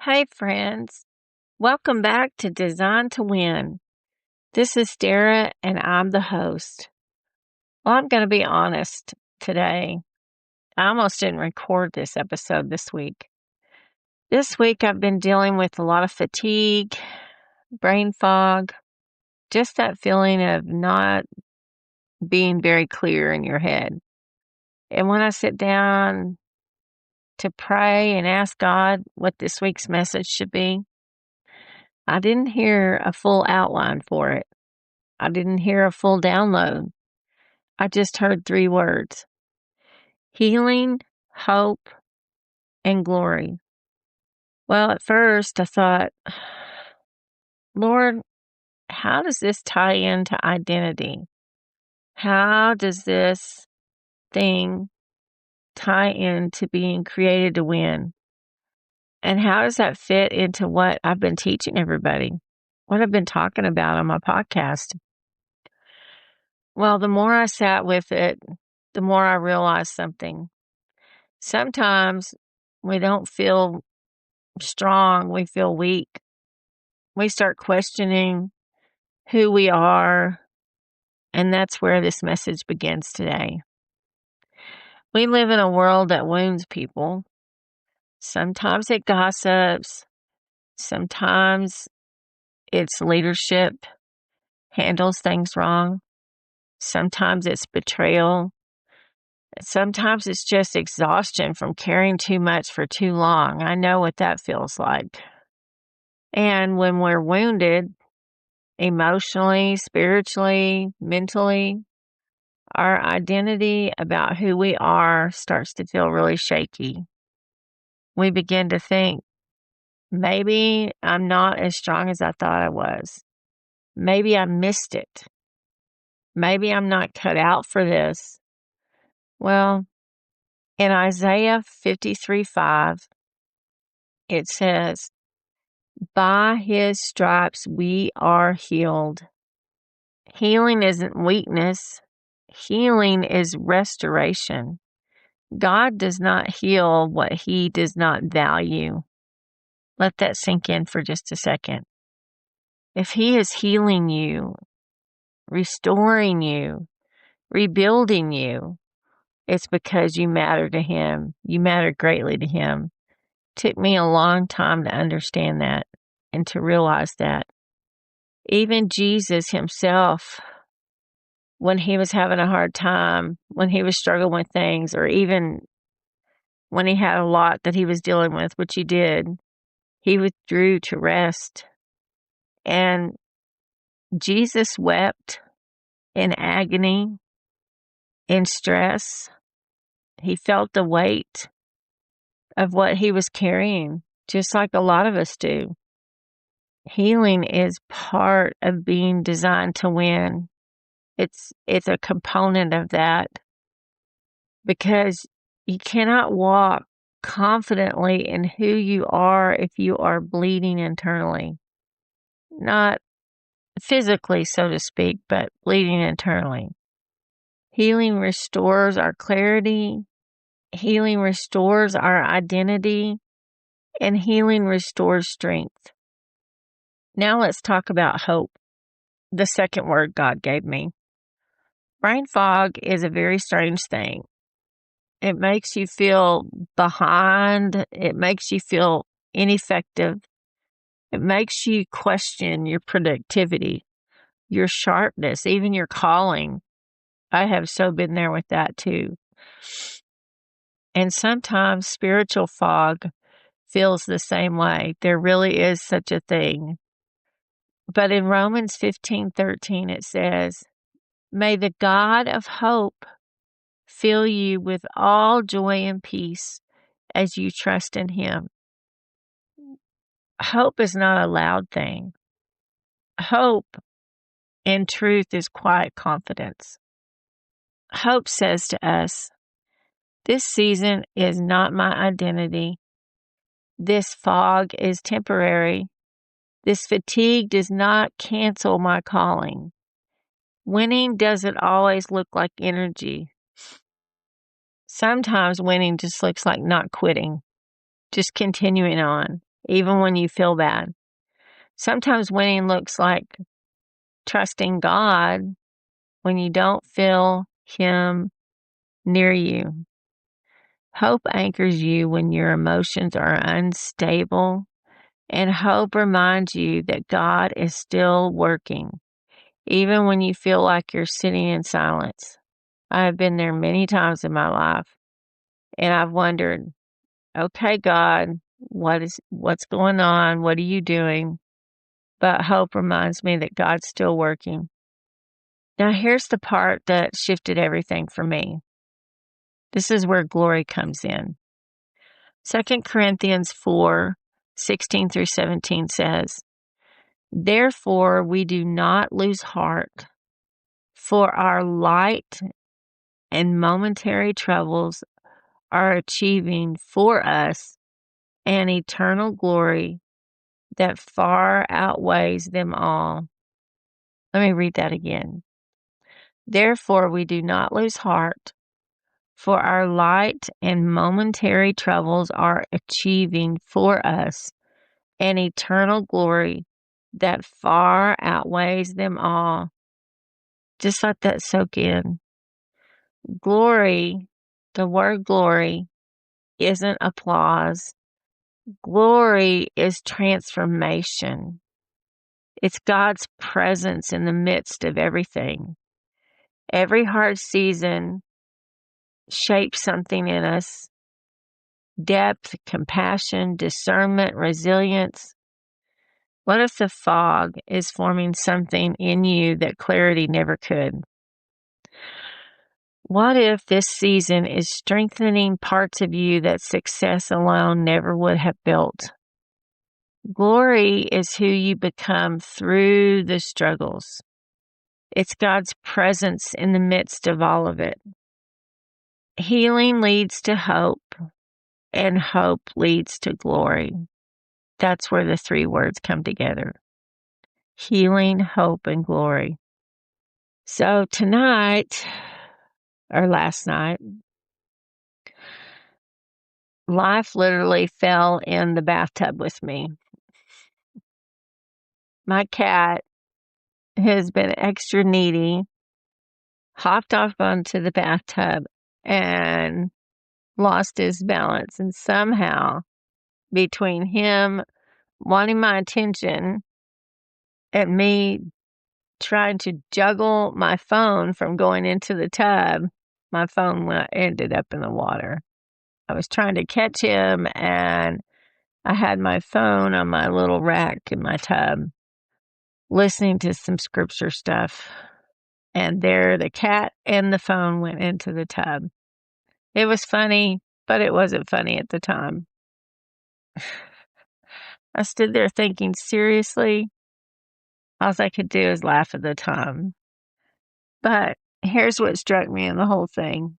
Hey, friends. Welcome back to Design to Win. This is Dara, and I'm the host. Well, I'm going to be honest today. I almost didn't record this episode this week. This week, I've been dealing with a lot of fatigue, brain fog, just that feeling of not being very clear in your head. And when I sit down to pray and ask God what this week's message should be, I didn't hear a full outline for it. I didn't hear a full download. I just heard 3 words: healing, hope, and glory. Well, at first I thought, Lord, how does this tie into identity? How does this thing tie into being created to win? And how does that fit into what I've been teaching everybody? What I've been talking about on my podcast? Well, the more I sat with it, the more I realized something. Sometimes we don't feel strong, we feel weak. We start questioning who we are, and that's where this message begins today. We live in a world that wounds people. Sometimes it gossips, sometimes its leadership handles things wrong, sometimes it's betrayal, sometimes it's just exhaustion from carrying too much for too long. I know what that feels like. And when we're wounded, emotionally, spiritually, mentally, our identity about who we are starts to feel really shaky. We begin to think, maybe I'm not as strong as I thought I was. Maybe I missed it. Maybe I'm not cut out for this. Well, in Isaiah 53:5, it says, by his stripes we are healed. Healing isn't weakness. Healing is restoration. God does not heal what he does not value. Let that sink in for just a second. If he is healing you, restoring you, rebuilding you, it's because you matter to him. You matter greatly to him. It took me a long time to understand that and to realize that. Even Jesus himself, when he was having a hard time, when he was struggling with things, or even when he had a lot that he was dealing with, which he did, he withdrew to rest. And Jesus wept in agony, in stress. He felt the weight of what he was carrying, just like a lot of us do. Healing is part of being designed to win. It's a component of that, because you cannot walk confidently in who you are if you are bleeding internally. Not physically, so to speak, but bleeding internally. Healing restores our clarity. Healing restores our identity. And healing restores strength. Now let's talk about hope, the second word God gave me. Brain fog is a very strange thing. It makes you feel behind. It makes you feel ineffective. It makes you question your productivity, your sharpness, even your calling. I have so been there with that too. And sometimes spiritual fog feels the same way. There really is such a thing. But in Romans 15:13, it says, may the God of hope fill you with all joy and peace as you trust in him. Hope is not a loud thing. Hope, in truth, is quiet confidence. Hope says to us, this season is not my identity. This fog is temporary. This fatigue does not cancel my calling. Winning doesn't always look like energy. Sometimes winning just looks like not quitting, just continuing on. even when you feel bad. Sometimes winning looks like trusting God when you don't feel Him near you. Hope anchors you when your emotions are unstable, and hope reminds you that God is still working, even when you feel like you're sitting in silence. I have been there many times in my life, and I've wondered, okay, God, what's going on? What are you doing? But hope reminds me that God's still working. Now, here's the part that shifted everything for me. This is where glory comes in. 2 Corinthians 4:16-17 says, "Therefore we do not lose heart, for our light and momentary troubles are achieving for us an eternal glory that far outweighs them all." Let me read that again. "Therefore we do not lose heart, for our light and momentary troubles are achieving for us an eternal glory that far outweighs them all." Just let that soak in. Glory, the word glory, isn't applause. Glory is transformation. It's God's presence in the midst of everything. Every hard season shapes something in us: depth, compassion, discernment, resilience. What if the fog is forming something in you that clarity never could? What if this season is strengthening parts of you that success alone never would have built? Glory is who you become through the struggles. It's God's presence in the midst of all of it. Healing leads to hope, and hope leads to glory. That's where the three words come together: healing, hope, and glory. So tonight, or last night, life literally fell in the bathtub with me. My cat has been extra needy, hopped off onto the bathtub and lost his balance. And somehow, between him wanting my attention and me trying to juggle my phone from going into the tub, my phone ended up in the water. I was trying to catch him, and I had my phone on my little rack in my tub, listening to some scripture stuff. And there the cat and the phone went into the tub. It was funny, but it wasn't funny at the time. I stood there thinking, seriously? All I could do is laugh at the time. But here's what struck me in the whole thing.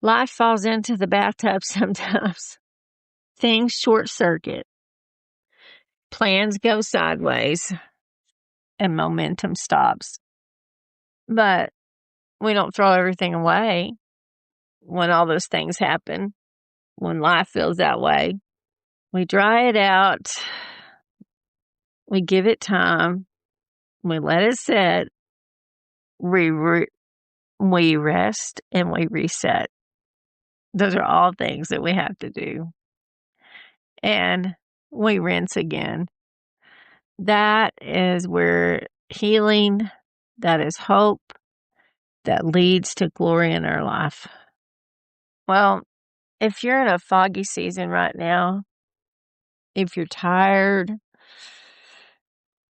Life falls into the bathtub sometimes. Things short circuit. Plans go sideways. And momentum stops. But we don't throw everything away when all those things happen, when life feels that way. We dry it out. We give it time. We let it sit. We rest and we reset. Those are all things that we have to do. And we rinse again. That is where healing, that is hope, that leads to glory in our life. Well, if you're in a foggy season right now, if you're tired,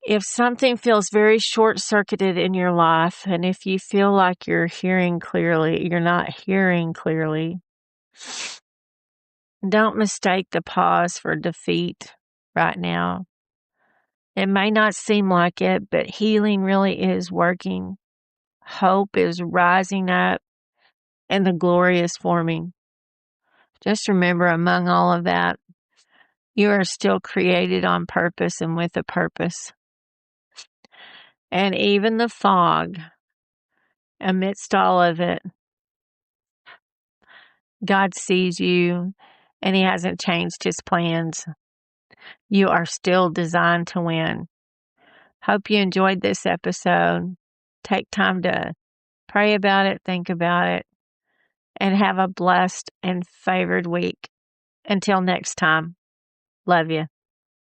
if something feels very short-circuited in your life, and if you feel like you're not hearing clearly, don't mistake the pause for defeat right now. It may not seem like it, but healing really is working. Hope is rising up, and the glory is forming. Just remember, among all of that, you are still created on purpose and with a purpose. And even the fog, amidst all of it, God sees you and He hasn't changed His plans. You are still designed to win. Hope you enjoyed this episode. Take time to pray about it, think about it, and have a blessed and favored week. Until next time, love you.